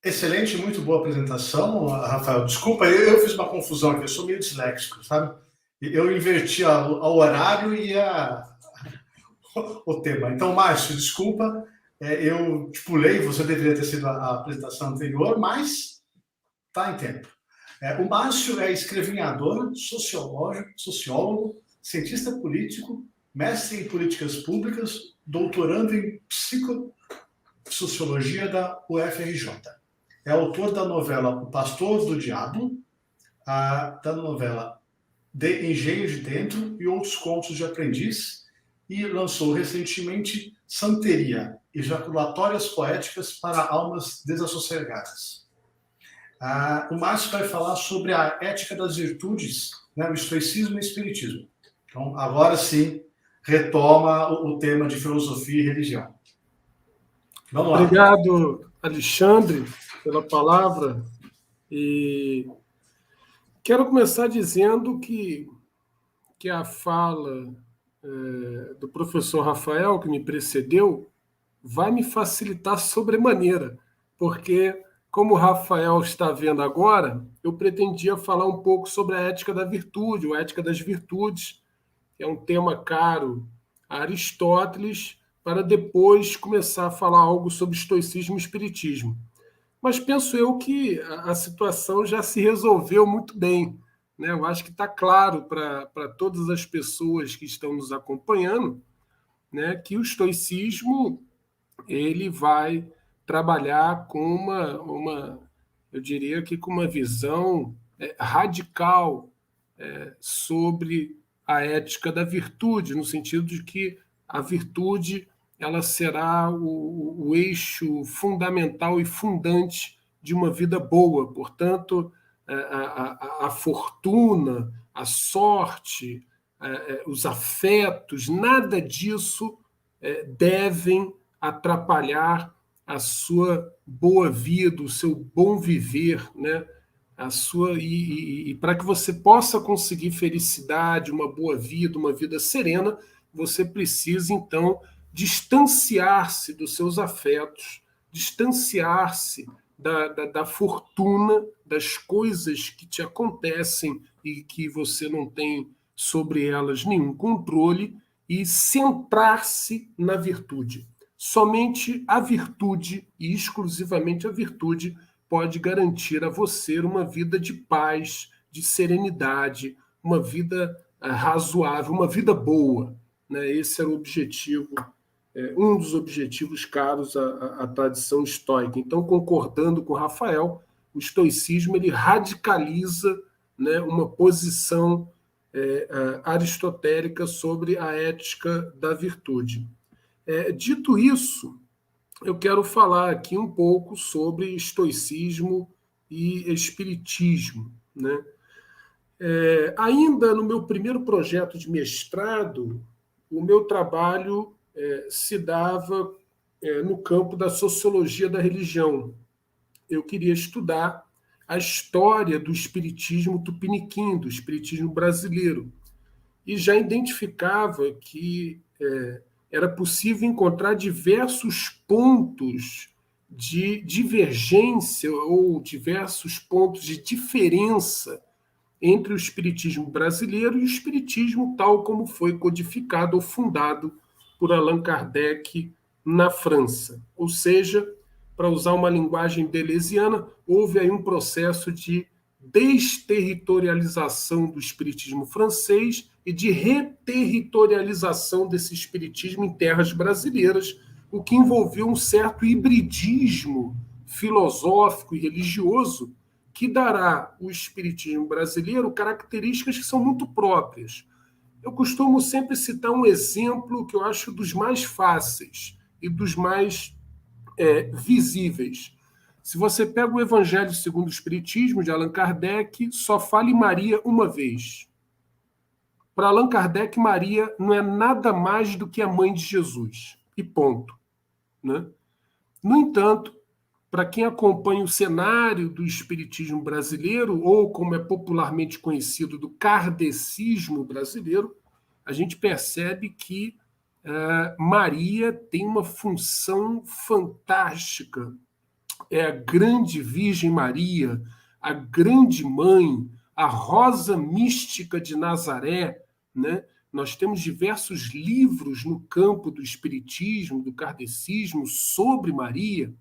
Excelente, muito boa apresentação, Rafael. Desculpa, eu fiz uma confusão aqui, eu sou meio disléxico, sabe? Eu inverti o horário e o tema. Então, Márcio, desculpa, eu te pulei, você deveria ter sido a apresentação anterior, mas está em tempo. O Márcio é escrevinhador, sociólogo, cientista político, mestre em políticas públicas, doutorando em psicossociologia da UFRJ. É autor da novela O Pastor do Diabo, da novela De Engenho de Dentro e outros contos de aprendiz, e lançou recentemente Santeria, Ejaculatórias Poéticas para Almas Desassossegadas. O Márcio vai falar sobre a ética das virtudes, né, o estoicismo e o espiritismo. Então, agora sim, retoma o tema de filosofia e religião. Vamos lá. Obrigado, Alexandre, pela palavra. E quero começar dizendo que a fala do professor Rafael, que me precedeu, vai me facilitar sobremaneira, porque, como o Rafael está vendo agora, eu pretendia falar um pouco sobre a ética da virtude, ou a ética das virtudes, que é um tema caro a Aristóteles, para depois começar a falar algo sobre estoicismo e espiritismo. Mas penso eu que a situação já se resolveu muito bem, né? Eu acho que está claro para todas as pessoas que estão nos acompanhando, né, que o estoicismo ele vai trabalhar com eu diria que com uma visão radical sobre a ética da virtude, no sentido de que a virtude ela será o eixo fundamental e fundante de uma vida boa. Portanto, a fortuna, a sorte, os afetos, nada disso devem atrapalhar a sua boa vida, o seu bom viver, né? E para que você possa conseguir felicidade, uma boa vida, uma vida serena, você precisa então distanciar-se dos seus afetos, distanciar-se da fortuna, das coisas que te acontecem e que você não tem sobre elas nenhum controle, e centrar-se na virtude. Somente a virtude, e exclusivamente a virtude, pode garantir a você uma vida de paz, de serenidade, uma vida razoável, uma vida boa. Né? Esse era o objetivo, um dos objetivos caros à tradição estoica. Então, concordando com Rafael, o estoicismo ele radicaliza, né, uma posição aristotélica sobre a ética da virtude. Dito isso, eu quero falar aqui um pouco sobre estoicismo e espiritismo. Né? Ainda no meu primeiro projeto de mestrado, o meu trabalho se dava no campo da sociologia da religião. Eu queria estudar a história do espiritismo tupiniquim, do espiritismo brasileiro, e já identificava que era possível encontrar diversos pontos de divergência ou diversos pontos de diferença entre o espiritismo brasileiro e o espiritismo tal como foi codificado ou fundado por Allan Kardec na França. Ou seja, para usar uma linguagem deleuziana, houve aí um processo de desterritorialização do espiritismo francês e de reterritorialização desse espiritismo em terras brasileiras, o que envolveu um certo hibridismo filosófico e religioso que dará ao espiritismo brasileiro características que são muito próprias. Eu costumo sempre citar um exemplo que eu acho dos mais fáceis e dos mais visíveis. Se você pega o Evangelho segundo o Espiritismo, de Allan Kardec, só fala em Maria uma vez. Para Allan Kardec, Maria não é nada mais do que a mãe de Jesus. E ponto. Né? No entanto, para quem acompanha o cenário do espiritismo brasileiro, ou como é popularmente conhecido, do kardecismo brasileiro, a gente percebe que Maria tem uma função fantástica é a grande Virgem Maria, a grande mãe, a rosa mística de Nazaré, né? Nós temos diversos livros no campo do espiritismo, do kardecismo, sobre Maria,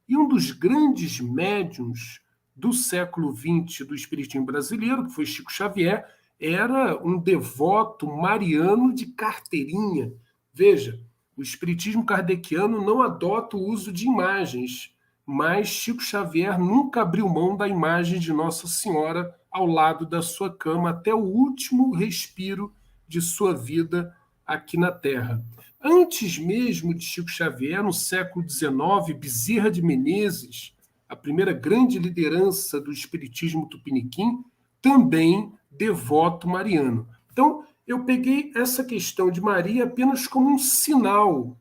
e um dos grandes médiuns do século XX do espiritismo brasileiro, que foi Chico Xavier, era um devoto mariano de carteirinha. Veja, o espiritismo kardeciano não adota o uso de imagens, mas Chico Xavier nunca abriu mão da imagem de Nossa Senhora ao lado da sua cama até o último respiro de sua vida aqui na Terra. Antes mesmo de Chico Xavier, no século XIX, Bezerra de Menezes, a primeira grande liderança do espiritismo tupiniquim, também devoto mariano. Então, eu peguei essa questão de Maria apenas como um sinal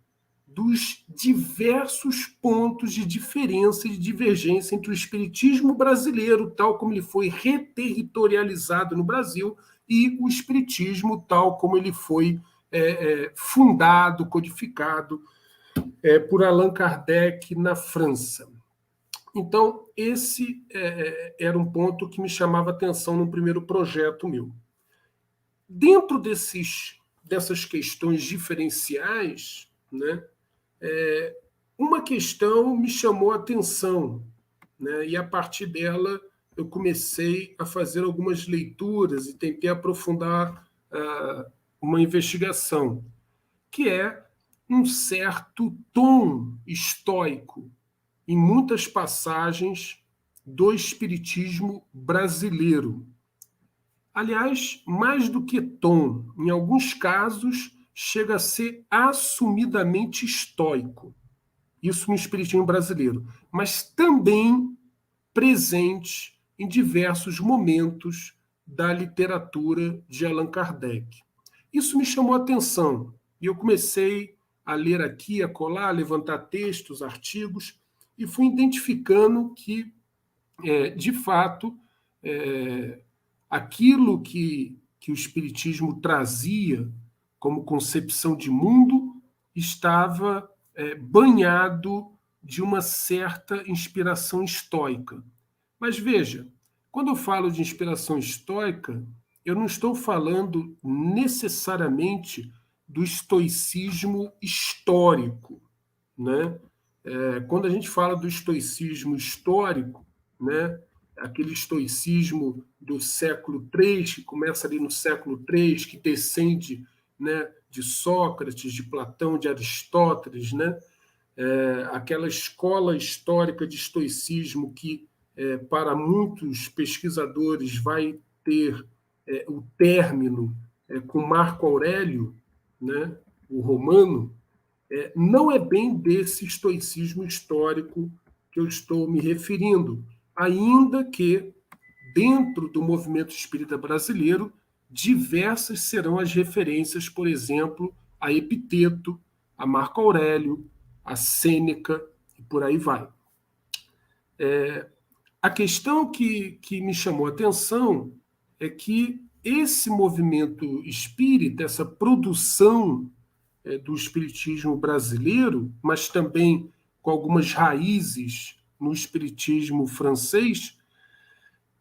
dos diversos pontos de diferença e de divergência entre o espiritismo brasileiro, tal como ele foi reterritorializado no Brasil, e o espiritismo tal como ele foi fundado, codificado por Allan Kardec na França. Então, esse era um ponto que me chamava atenção no primeiro projeto meu. Dentro dessas questões diferenciais, né, uma questão me chamou a atenção, né, e a partir dela eu comecei a fazer algumas leituras e tentei aprofundar uma investigação, que é um certo tom estoico em muitas passagens do espiritismo brasileiro. Aliás, mais do que tom, em alguns casos chega a ser assumidamente estoico. Isso no espiritismo brasileiro, mas também presente em diversos momentos da literatura de Allan Kardec. Isso me chamou a atenção e eu comecei a ler aqui, a colar, a levantar textos, artigos, e fui identificando que, de fato, aquilo que o Espiritismo trazia como concepção de mundo estava banhado de uma certa inspiração estoica. Mas veja, quando eu falo de inspiração estoica, eu não estou falando necessariamente do estoicismo histórico, né? Quando a gente fala do estoicismo histórico, né, aquele estoicismo do século III, que começa ali no século III, que descende, né, de Sócrates, de Platão, de Aristóteles, né, aquela escola histórica de estoicismo que, para muitos pesquisadores, vai ter o término com Marco Aurélio, né, o romano, não é bem desse estoicismo histórico que eu estou me referindo, ainda que, dentro do movimento espírita brasileiro, diversas serão as referências, por exemplo, a Epiteto, a Marco Aurélio, a Sêneca, e por aí vai. A questão que me chamou a atenção é que esse movimento espírita, essa produção do espiritismo brasileiro, mas também com algumas raízes no espiritismo francês,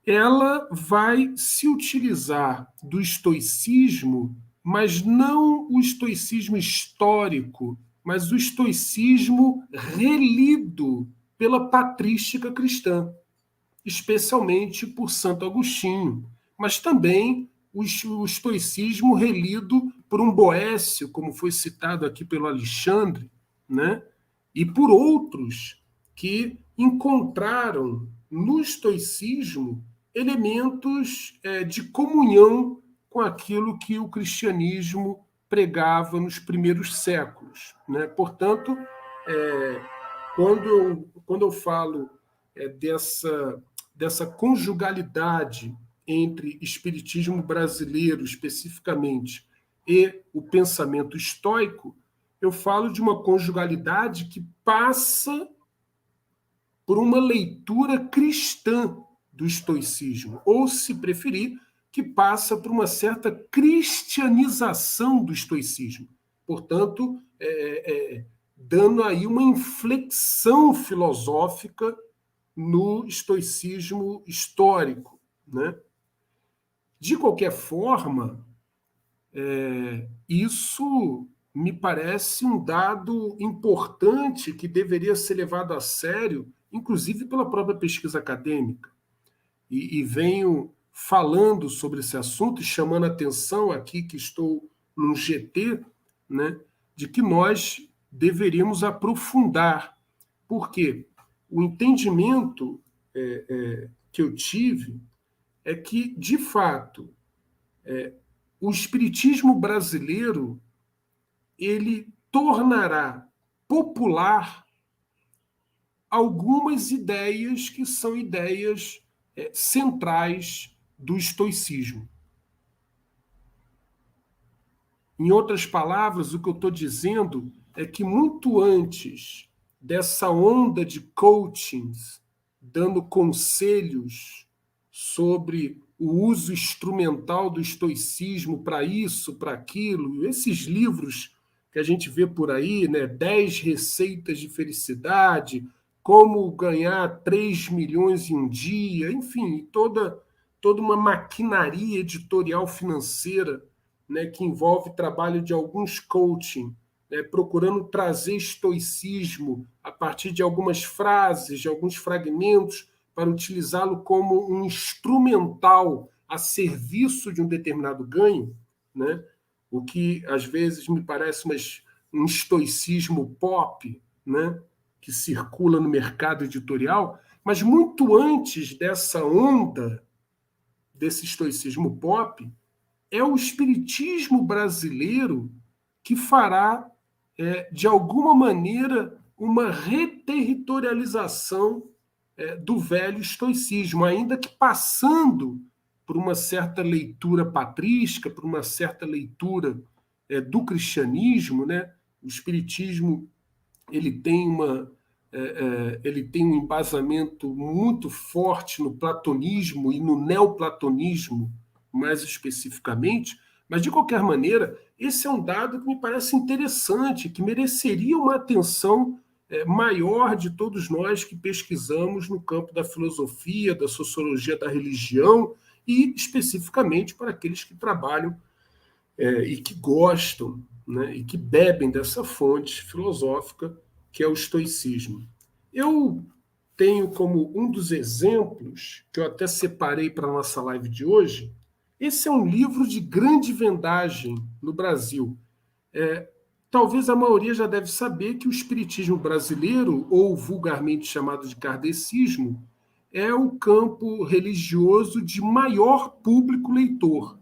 ela vai se utilizar do estoicismo, mas não o estoicismo histórico, mas o estoicismo relido pela patrística cristã, especialmente por Santo Agostinho, mas também o estoicismo relido por um Boécio, como foi citado aqui pelo Alexandre, né? E por outros que encontraram no estoicismo elementos de comunhão com aquilo que o cristianismo pregava nos primeiros séculos, né? Portanto, quando eu falo dessa conjugalidade entre espiritismo brasileiro, especificamente, e o pensamento estoico, eu falo de uma conjugalidade que passa por uma leitura cristã do estoicismo, ou, se preferir, que passa por uma certa cristianização do estoicismo. Portanto, dando aí uma inflexão filosófica no estoicismo histórico, né? De qualquer forma, isso me parece um dado importante que deveria ser levado a sério, inclusive pela própria pesquisa acadêmica. E venho falando sobre esse assunto e chamando a atenção aqui que estou num GT, né, de que nós deveríamos aprofundar. Por quê? O entendimento que eu tive é que, de fato, o espiritismo brasileiro ele tornará popular algumas ideias que são ideias centrais do estoicismo. Em outras palavras, o que eu estou dizendo é que muito antes dessa onda de coachings dando conselhos sobre o uso instrumental do estoicismo para isso, para aquilo, esses livros que a gente vê por aí, né, 10 receitas de felicidade, como ganhar 3 milhões em um dia, enfim, toda uma maquinaria editorial financeira, né, que envolve trabalho de alguns coaching, né, procurando trazer estoicismo a partir de algumas frases, de alguns fragmentos, para utilizá-lo como um instrumental a serviço de um determinado ganho, né, o que às vezes me parece um estoicismo pop, né, que circula no mercado editorial, mas muito antes dessa onda, desse estoicismo pop, é o espiritismo brasileiro que fará, de alguma maneira, uma reterritorialização do velho estoicismo, ainda que passando por uma certa leitura patrística, por uma certa leitura do cristianismo, né? O espiritismo ele tem ele tem um embasamento muito forte no platonismo e no neoplatonismo, mais especificamente, mas, de qualquer maneira, esse é um dado que me parece interessante, que mereceria uma atenção maior de todos nós que pesquisamos no campo da filosofia, da sociologia da religião e, especificamente, para aqueles que trabalham e que gostam, né, e que bebem dessa fonte filosófica que é o estoicismo. Eu tenho como um dos exemplos, que eu até separei para a nossa live de hoje, esse é um livro de grande vendagem no Brasil. Talvez a maioria já deve saber que o espiritismo brasileiro, ou vulgarmente chamado de kardecismo, é o campo religioso de maior público leitor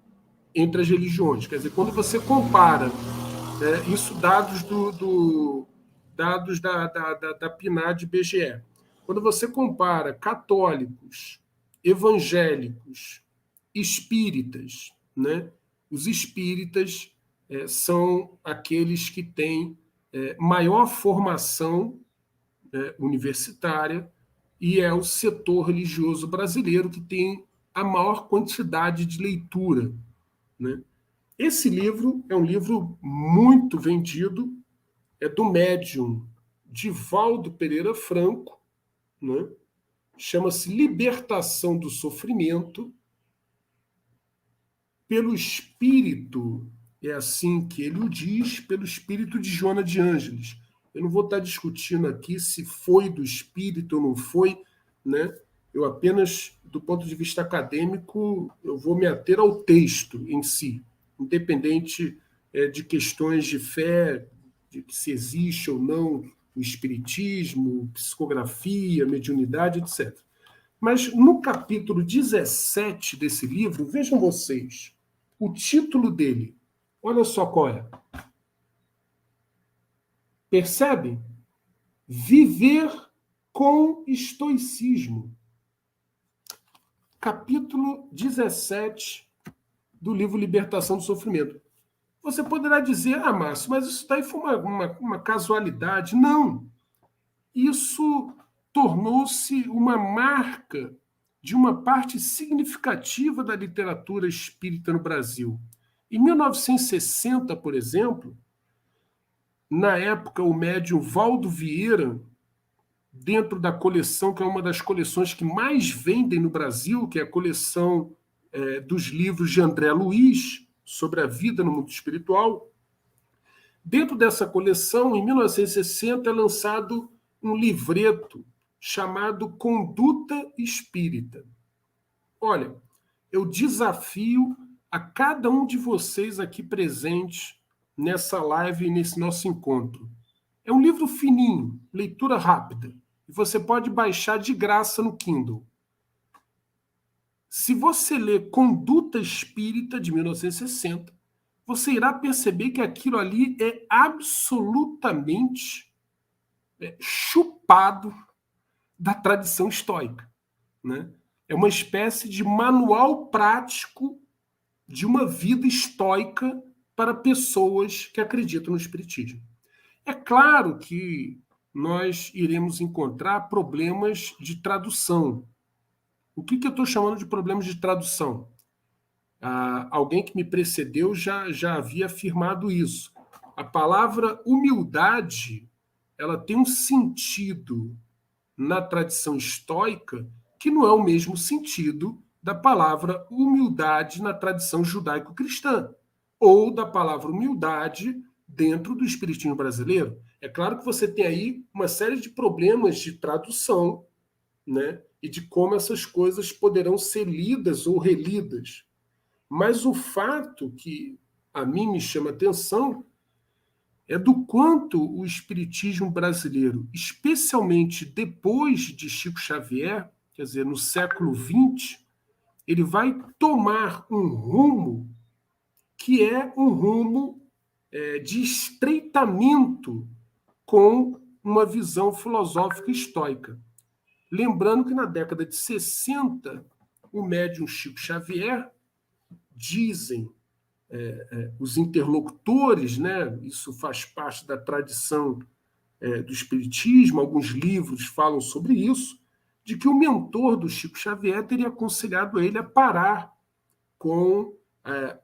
entre as religiões. Quer dizer, quando você compara, isso dados da PNAD BGE, quando você compara católicos, evangélicos, espíritas, né? Os espíritas são aqueles que têm maior formação universitária e é o setor religioso brasileiro que tem a maior quantidade de leitura, né? Esse livro é um livro muito vendido, é do médium Divaldo Pereira Franco, né? Chama-se Libertação do Sofrimento pelo Espírito, é assim que ele o diz, pelo Espírito de Joana de Ângeles. Eu não vou estar discutindo aqui se foi do Espírito ou não foi, né? Eu apenas, do ponto de vista acadêmico, eu vou me ater ao texto em si, independente de questões de fé, de se existe ou não o espiritismo, psicografia, mediunidade, etc. Mas no capítulo 17 desse livro, vejam vocês, o título dele, olha só qual é. Percebem? Viver com estoicismo. Capítulo 17 do livro Libertação do Sofrimento. Você poderá dizer, Márcio, mas isso daí foi uma casualidade. Não. Isso tornou-se uma marca de uma parte significativa da literatura espírita no Brasil. Em 1960, por exemplo, na época, o médium Valdo Vieira dentro da coleção, que é uma das coleções que mais vendem no Brasil, que é a coleção dos livros de André Luiz, sobre a vida no mundo espiritual. Dentro dessa coleção, em 1960, é lançado um livreto chamado Conduta Espírita. Olha, eu desafio a cada um de vocês aqui presentes nessa live e nesse nosso encontro. É um livro fininho, leitura rápida, e você pode baixar de graça no Kindle. Se você ler Conduta Espírita, de 1960, você irá perceber que aquilo ali é absolutamente chupado da tradição estoica, né? É uma espécie de manual prático de uma vida estoica para pessoas que acreditam no espiritismo. É claro que nós iremos encontrar problemas de tradução. O que eu estou chamando de problemas de tradução? Alguém que me precedeu já havia afirmado isso. A palavra humildade, ela tem um sentido na tradição estoica que não é o mesmo sentido da palavra humildade na tradição judaico-cristã, ou da palavra humildade dentro do espiritismo brasileiro. É claro que você tem aí uma série de problemas de tradução, né, e de como essas coisas poderão ser lidas ou relidas. Mas o fato que a mim me chama atenção é do quanto o espiritismo brasileiro, especialmente depois de Chico Xavier, quer dizer, no século XX, ele vai tomar um rumo que é um rumo de estreitamento com uma visão filosófica estoica. Lembrando que na década de 60, o médium Chico Xavier, dizem os interlocutores, né? Isso faz parte da tradição do espiritismo, alguns livros falam sobre isso, de que o mentor do Chico Xavier teria aconselhado ele a parar com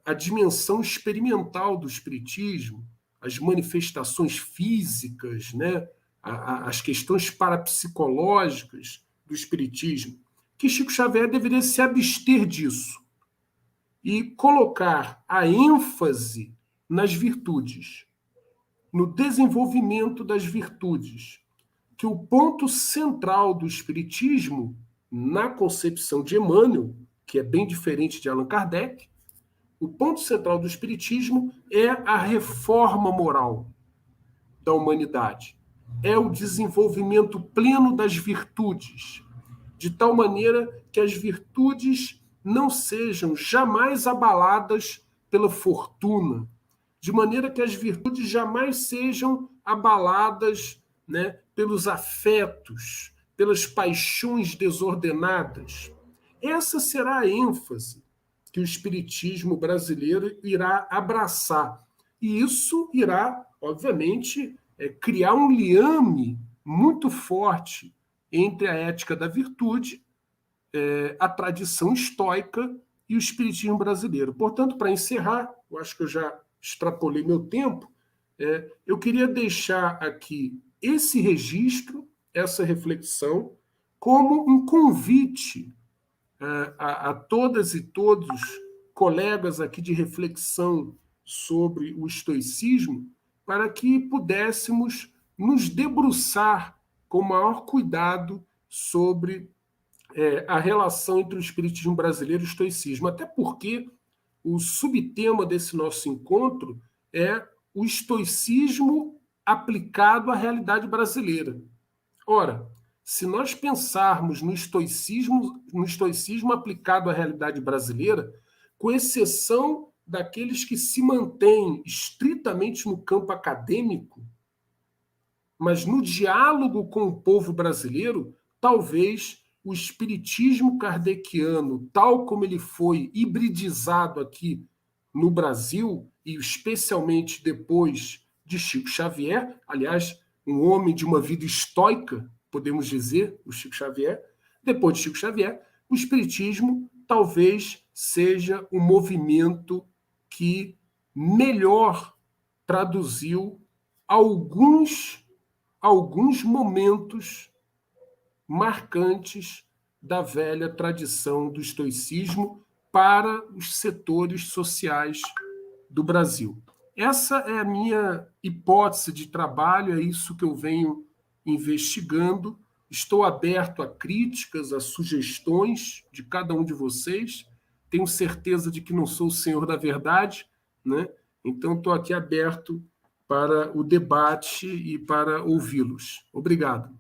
a dimensão experimental do espiritismo, as manifestações físicas, né? As questões parapsicológicas do espiritismo, que Chico Xavier deveria se abster disso e colocar a ênfase nas virtudes, no desenvolvimento das virtudes, que o ponto central do espiritismo, na concepção de Emmanuel, que é bem diferente de Allan Kardec, o ponto central do espiritismo é a reforma moral da humanidade, é o desenvolvimento pleno das virtudes, de tal maneira que as virtudes não sejam jamais abaladas pela fortuna, de maneira que as virtudes jamais sejam abaladas, né, pelos afetos, pelas paixões desordenadas. Essa será a ênfase que o espiritismo brasileiro irá abraçar. E isso irá, obviamente, criar um liame muito forte entre a ética da virtude, a tradição estoica e o espiritismo brasileiro. Portanto, para encerrar, eu acho que eu já extrapolei meu tempo, eu queria deixar aqui esse registro, essa reflexão, como um convite a todas e todos colegas aqui de reflexão sobre o estoicismo, para que pudéssemos nos debruçar com maior cuidado sobre a relação entre o espiritismo brasileiro e o estoicismo. Até porque o subtema desse nosso encontro é o estoicismo aplicado à realidade brasileira. Ora, se nós pensarmos no estoicismo aplicado à realidade brasileira, com exceção daqueles que se mantêm estritamente no campo acadêmico, mas no diálogo com o povo brasileiro, talvez o espiritismo kardeciano, tal como ele foi hibridizado aqui no Brasil, e especialmente depois de Chico Xavier, aliás, um homem de uma vida estoica, podemos dizer, o Chico Xavier, depois de Chico Xavier, o espiritismo talvez seja o movimento que melhor traduziu alguns momentos marcantes da velha tradição do estoicismo para os setores sociais do Brasil. Essa é a minha hipótese de trabalho, é isso que eu venho investigando. Estou aberto a críticas, a sugestões de cada um de vocês. Tenho certeza de que não sou o senhor da verdade, né? Então estou aqui aberto para o debate e para ouvi-los. Obrigado.